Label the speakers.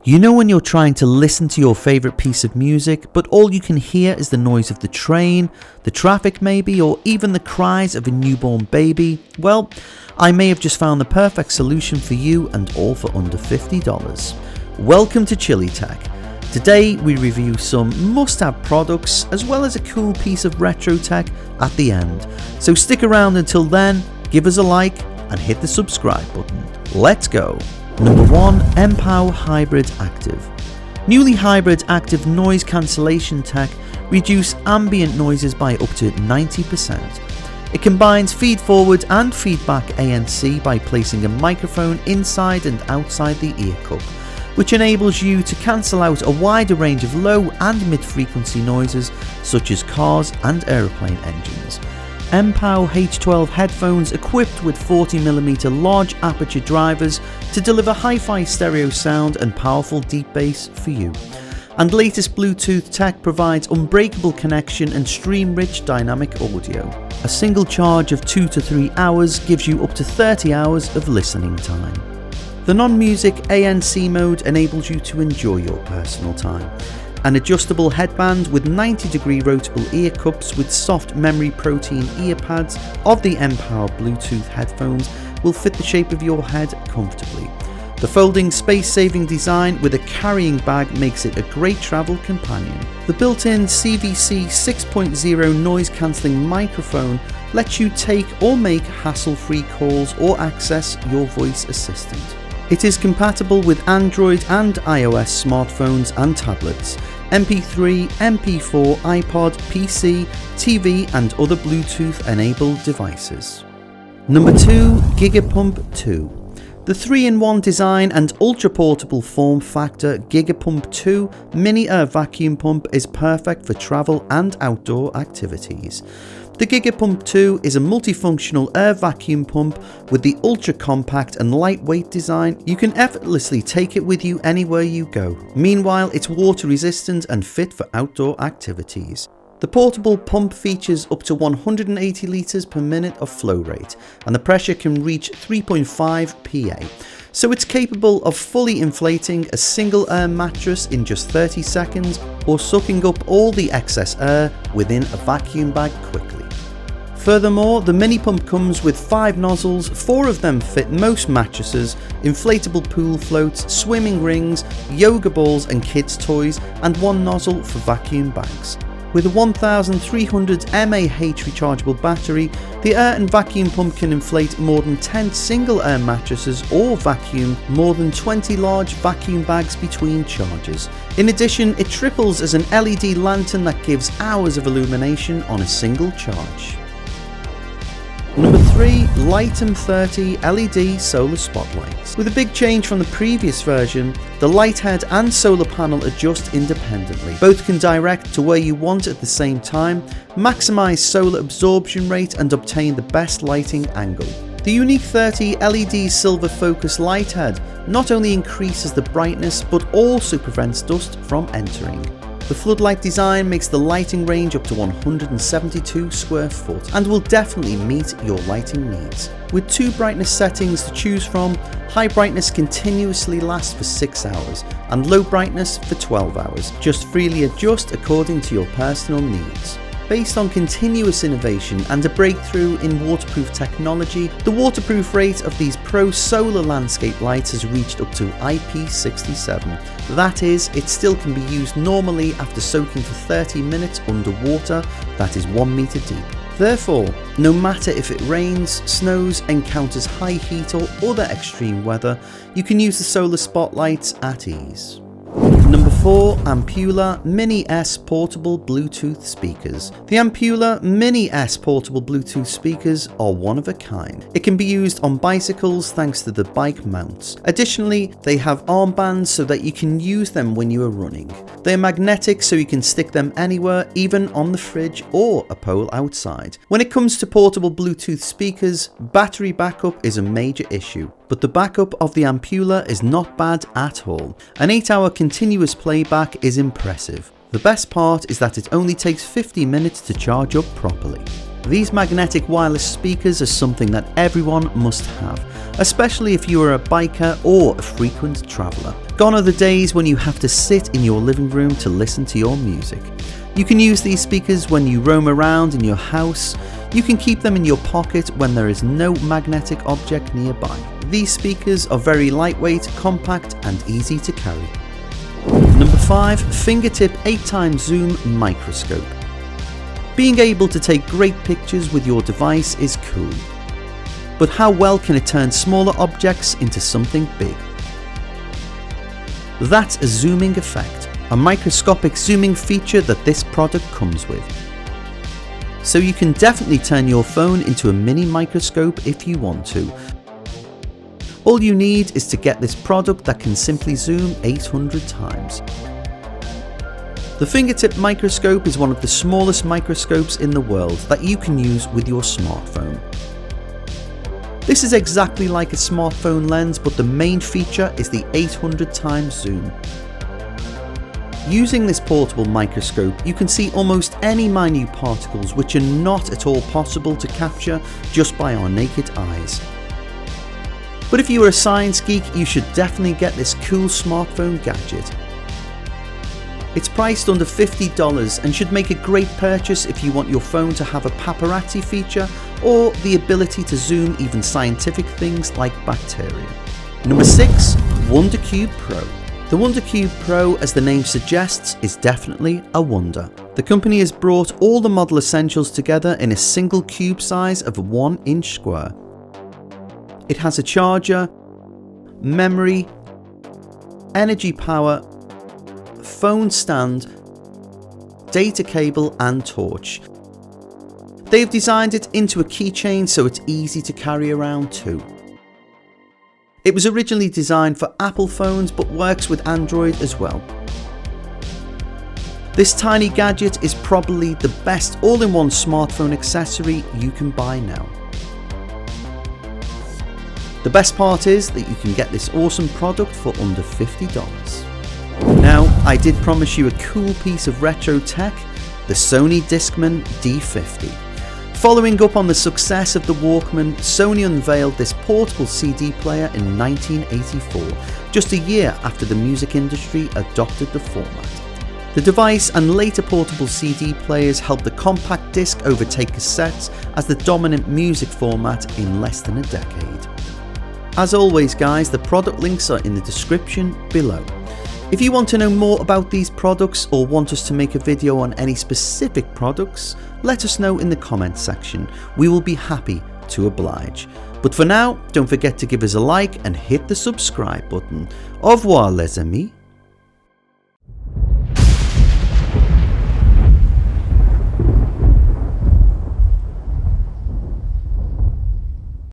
Speaker 1: You know when you're trying to listen to your favourite piece of music, but all you can hear is the noise of the train, the traffic maybe, or even the cries of a newborn baby? Well, I may have just found the perfect solution for you, and all for under $50. Welcome to ChilliTech. Today we review some must-have products as well as a cool piece of retro tech at the end. So stick around until then, give us a like and hit the subscribe button. Let's go. Number 1. Mpow Hybrid Active. Newly hybrid active noise cancellation tech reduce ambient noises by up to 90%. It combines feed-forward and feedback ANC by placing a microphone inside and outside the ear cup, which enables you to cancel out a wider range of low and mid-frequency noises such as cars and aeroplane engines. Mpow H12 headphones equipped with 40mm large aperture drivers to deliver hi-fi stereo sound and powerful deep bass for you. And latest Bluetooth tech provides unbreakable connection and stream-rich dynamic audio. A single charge of 2 to 3 hours gives you up to 30 hours of listening time. The non-music ANC mode enables you to enjoy your personal time. An adjustable headband with 90-degree rotable ear cups with soft memory protein ear pads of the Mpow Bluetooth headphones will fit the shape of your head comfortably. The folding space-saving design with a carrying bag makes it a great travel companion. The built-in CVC 6.0 noise-cancelling microphone lets you take or make hassle-free calls or access your voice assistant. It is compatible with Android and iOS smartphones and tablets, MP3, MP4, iPod, PC, TV and other Bluetooth-enabled devices. Number 2. GIGA Pump2. The 3-in-1 design and ultra-portable form factor GIGA Pump2 mini air vacuum pump is perfect for travel and outdoor activities. The GIGA Pump2 is a multifunctional air vacuum pump with the ultra-compact and lightweight design. You can effortlessly take it with you anywhere you go. Meanwhile, it's water-resistant and fit for outdoor activities. The portable pump features up to 180 litres per minute of flow rate, and the pressure can reach 3.5 PA. So it's capable of fully inflating a single air mattress in just 30 seconds or sucking up all the excess air within a vacuum bag quickly. Furthermore, the mini pump comes with 5 nozzles, 4 of them fit most mattresses, inflatable pool floats, swimming rings, yoga balls and kids' toys, and 1 nozzle for vacuum bags. With a 1300 mAh rechargeable battery, the air and vacuum pump can inflate more than 10 single air mattresses or vacuum more than 20 large vacuum bags between charges. In addition, it triples as an LED lantern that gives hours of illumination on a single charge. Number 3. Litom 30 LED Solar Spotlights. With a big change from the previous version, the light head and solar panel adjust independently. Both can direct to where you want at the same time, maximize solar absorption rate and obtain the best lighting angle. The unique 30 LED silver focus light head not only increases the brightness but also prevents dust from entering. The floodlight design makes the lighting range up to 172 square foot and will definitely meet your lighting needs. With 2 brightness settings to choose from, high brightness continuously lasts for 6 hours and low brightness for 12 hours. Just freely adjust according to your personal needs. Based on continuous innovation and a breakthrough in waterproof technology, the waterproof rate of these Pro Solar landscape lights has reached up to IP67. That is, it still can be used normally after soaking for 30 minutes underwater, that is 1 meter deep. Therefore, no matter if it rains, snows, encounters high heat or other extreme weather, you can use the solar spotlights at ease. Number 4. Ampulla Mini S Portable Bluetooth Speakers. The Ampulla Mini S Portable Bluetooth speakers are one of a kind. It can be used on bicycles thanks to the bike mounts. Additionally, they have armbands so that you can use them when you are running. They are magnetic so you can stick them anywhere, even on the fridge or a pole outside. When it comes to portable Bluetooth speakers, battery backup is a major issue. But the backup of the Ampulla is not bad at all. An 8-hour continuous playback is impressive. The best part is that it only takes 50 minutes to charge up properly. These magnetic wireless speakers are something that everyone must have, especially if you are a biker or a frequent traveller. Gone are the days when you have to sit in your living room to listen to your music. You can use these speakers when you roam around in your house. You can keep them in your pocket when there is no magnetic object nearby. These speakers are very lightweight, compact and easy to carry. Number 5. Fingertip 8x Zoom Microscope. Being able to take great pictures with your device is cool. But how well can it turn smaller objects into something big? That's a zooming effect, a microscopic zooming feature that this product comes with. So you can definitely turn your phone into a mini microscope if you want to. All you need is to get this product that can simply zoom 800 times. The Fingertip microscope is one of the smallest microscopes in the world that you can use with your smartphone. This is exactly like a smartphone lens, but the main feature is the 800 times zoom. Using this portable microscope, you can see almost any minute particles which are not at all possible to capture just by our naked eyes. But if you are a science geek, you should definitely get this cool smartphone gadget. It's priced under $50 and should make a great purchase if you want your phone to have a paparazzi feature or the ability to zoom even scientific things like bacteria. Number 6. WonderCube Pro. The WonderCube Pro, as the name suggests, is definitely a wonder. The company has brought all the model essentials together in a single cube size of 1 inch square. It has a charger, memory, energy power, phone stand, data cable and torch. They've designed it into a keychain so it's easy to carry around too. It was originally designed for Apple phones but works with Android as well. This tiny gadget is probably the best all-in-one smartphone accessory you can buy now. The best part is that you can get this awesome product for under $50. Now, I did promise you a cool piece of retro tech, the Sony Discman D50. Following up on the success of the Walkman, Sony unveiled this portable CD player in 1984, just a year after the music industry adopted the format. The device and later portable CD players helped the compact disc overtake cassettes as the dominant music format in less than a decade. As always guys, the product links are in the description below. If you want to know more about these products or want us to make a video on any specific products, let us know in the comments section. We will be happy to oblige. But for now, don't forget to give us a like and hit the subscribe button. Au revoir les amis.